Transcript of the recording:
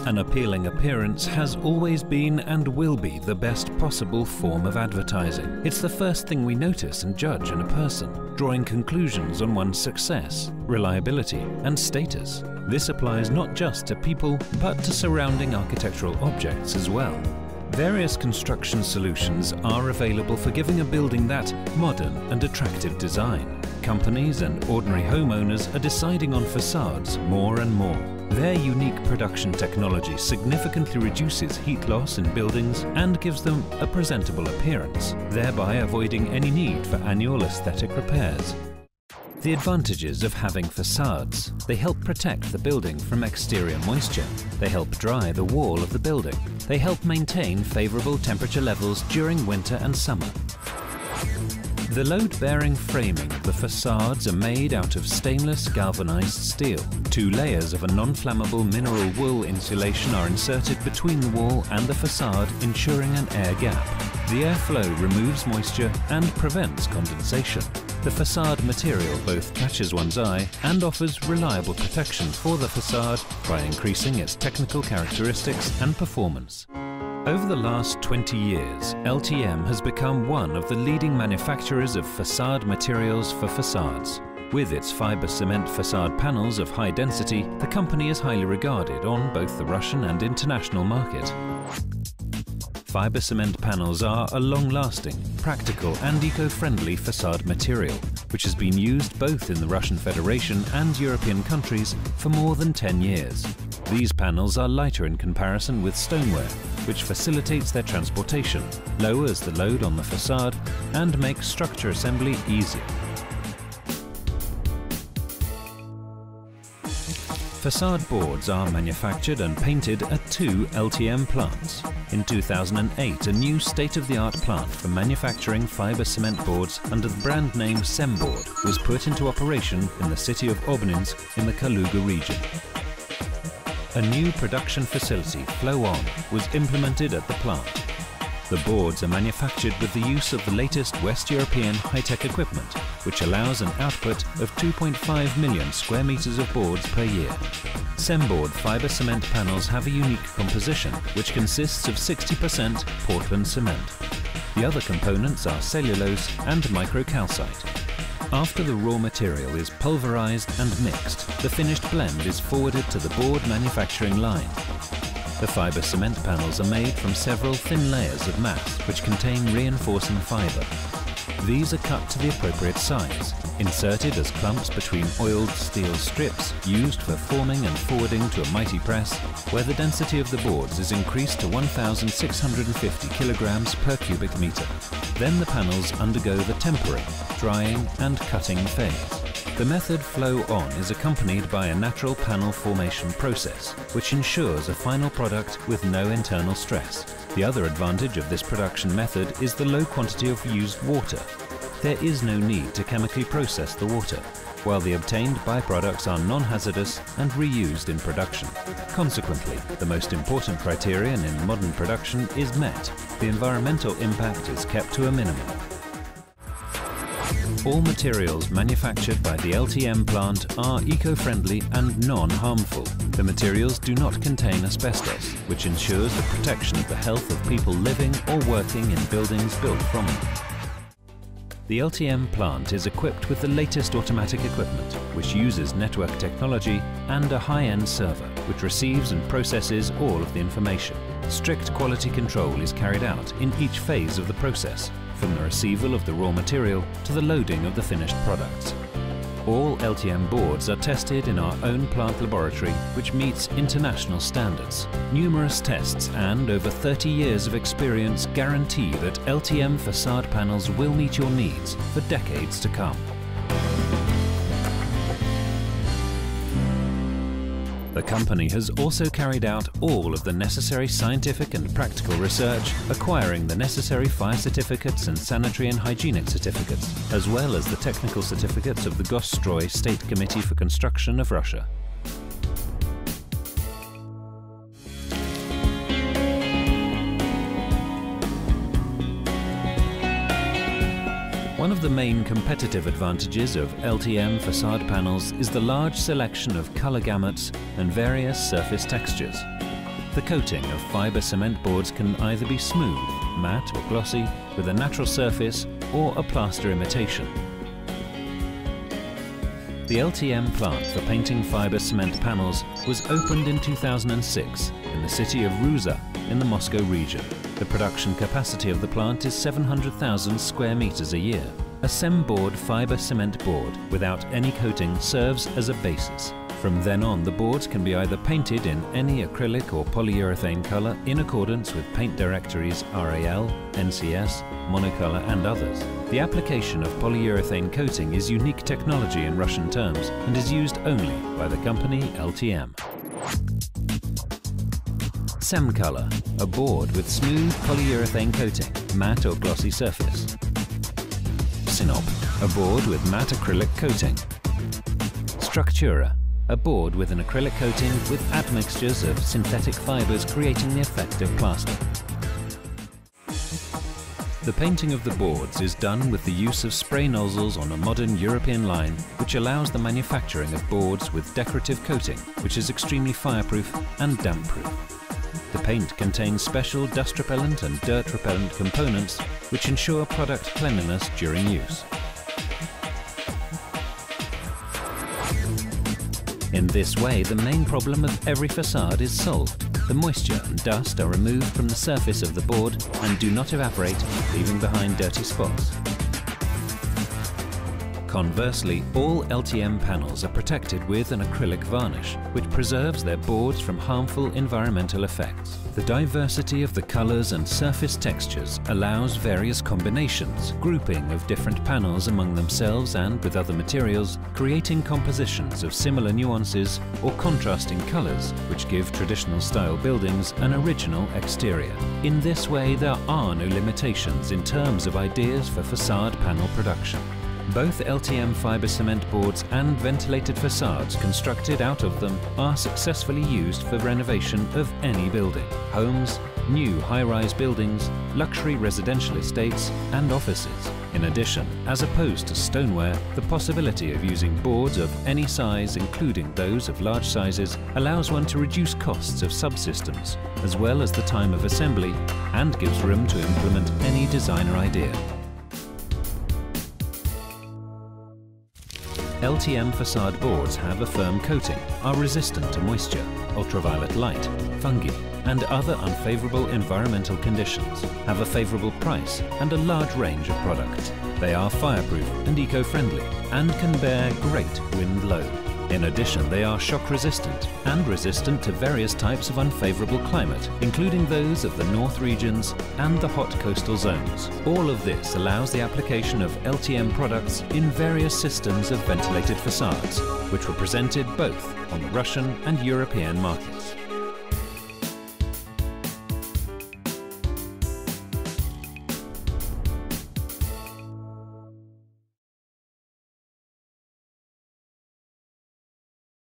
An appealing appearance has always been and will be the best possible form of advertising. It's the first thing we notice and judge in a person, drawing conclusions on one's success, reliability, and status. This applies not just to people, but to surrounding architectural objects as well. Various construction solutions are available for giving a building that modern and attractive design. Companies and ordinary homeowners are deciding on facades more and more. Their unique production technology significantly reduces heat loss in buildings and gives them a presentable appearance, thereby avoiding any need for annual aesthetic repairs. The advantages of having facades: they help protect the building from exterior moisture. They help dry the wall of the building. They help maintain favorable temperature levels during winter and summer. The load-bearing framing of the facades are made out of stainless galvanized steel. 2 layers of a non-flammable mineral wool insulation are inserted between the wall and the facade, ensuring an air gap. The airflow removes moisture and prevents condensation. The facade material both catches one's eye and offers reliable protection for the facade by increasing its technical characteristics and performance. Over the last 20 years, LTM has become one of the leading manufacturers of facade materials for facades. With its fiber cement facade panels of high density, the company is highly regarded on both the Russian and international market. Fiber cement panels are a long-lasting, practical and eco-friendly facade material, which has been used both in the Russian Federation and European countries for more than 10 years. These panels are lighter in comparison with stoneware, which facilitates their transportation, lowers the load on the facade, and makes structure assembly easier. Facade boards are manufactured and painted at 2 LTM plants. In 2008, a new state-of-the-art plant for manufacturing fiber cement boards under the brand name Semboard was put into operation in the city of Obninsk in the Kaluga region. A new production facility, Flow On, was implemented at the plant. The boards are manufactured with the use of the latest West European high-tech equipment, which allows an output of 2.5 million square meters of boards per year. Semboard fiber cement panels have a unique composition, which consists of 60% Portland cement. The other components are cellulose and microcalcite. After the raw material is pulverized and mixed, the finished blend is forwarded to the board manufacturing line. The fiber cement panels are made from several thin layers of mass which contain reinforcing fiber. These are cut to the appropriate size, inserted as clumps between oiled steel strips used for forming and forwarding to a mighty press, where the density of the boards is increased to 1,650 kilograms per cubic meter. Then the panels undergo the tempering, drying and cutting phase. The method Flow On is accompanied by a natural panel formation process, which ensures a final product with no internal stress. The other advantage of this production method is the low quantity of used water. There is no need to chemically process the water, while the obtained byproducts are non-hazardous and reused in production. Consequently, the most important criterion in modern production is met. The environmental impact is kept to a minimum. All materials manufactured by the LTM plant are eco-friendly and non-harmful. The materials do not contain asbestos, which ensures the protection of the health of people living or working in buildings built from them. The LTM plant is equipped with the latest automatic equipment, which uses network technology and a high-end server, which receives and processes all of the information. Strict quality control is carried out in each phase of the process, from the receival of the raw material to the loading of the finished products. All LTM boards are tested in our own plant laboratory, which meets international standards. Numerous tests and over 30 years of experience guarantee that LTM facade panels will meet your needs for decades to come. The company has also carried out all of the necessary scientific and practical research, acquiring the necessary fire certificates and sanitary and hygienic certificates, as well as the technical certificates of the Gosstroy State Committee for Construction of Russia. One of the main competitive advantages of LTM facade panels is the large selection of color gamuts and various surface textures. The coating of fibre cement boards can either be smooth, matte or glossy, with a natural surface, or a plaster imitation. The LTM plant for painting fibre cement panels was opened in 2006 in the city of Ruza in the Moscow region. The production capacity of the plant is 700,000 square meters a year. A SEM-board fibre cement board without any coating serves as a basis. From then on, the boards can be either painted in any acrylic or polyurethane colour in accordance with paint directories RAL, NCS, Monocolor and others. The application of polyurethane coating is unique technology in Russian terms and is used only by the company LTM. SEM Color, a board with smooth polyurethane coating, matte or glossy surface. Sinop, a board with matte acrylic coating. Structura, a board with an acrylic coating with admixtures of synthetic fibres creating the effect of plaster. The painting of the boards is done with the use of spray nozzles on a modern European line, which allows the manufacturing of boards with decorative coating, which is extremely fireproof and damp-proof. The paint contains special dust repellent and dirt repellent components which ensure product cleanliness during use. In this way, the main problem of every facade is solved. The moisture and dust are removed from the surface of the board and do not evaporate, leaving behind dirty spots. Conversely, all LTM panels are protected with an acrylic varnish, which preserves their boards from harmful environmental effects. The diversity of the colors and surface textures allows various combinations, grouping of different panels among themselves and with other materials, creating compositions of similar nuances or contrasting colors, which give traditional style buildings an original exterior. In this way, there are no limitations in terms of ideas for facade panel production. Both LTM fibre cement boards and ventilated facades constructed out of them are successfully used for renovation of any building. Homes, new high-rise buildings, luxury residential estates and offices. In addition, as opposed to stoneware, the possibility of using boards of any size, including those of large sizes, allows one to reduce costs of subsystems, as well as the time of assembly, and gives room to implement any designer idea. LTM facade boards have a firm coating, are resistant to moisture, ultraviolet light, fungi and other unfavourable environmental conditions, have a favourable price and a large range of products. They are fireproof and eco-friendly and can bear great wind load. In addition, they are shock resistant and resistant to various types of unfavourable climate, including those of the north regions and the hot coastal zones. All of this allows the application of LTM products in various systems of ventilated facades, which were presented both on the Russian and European markets.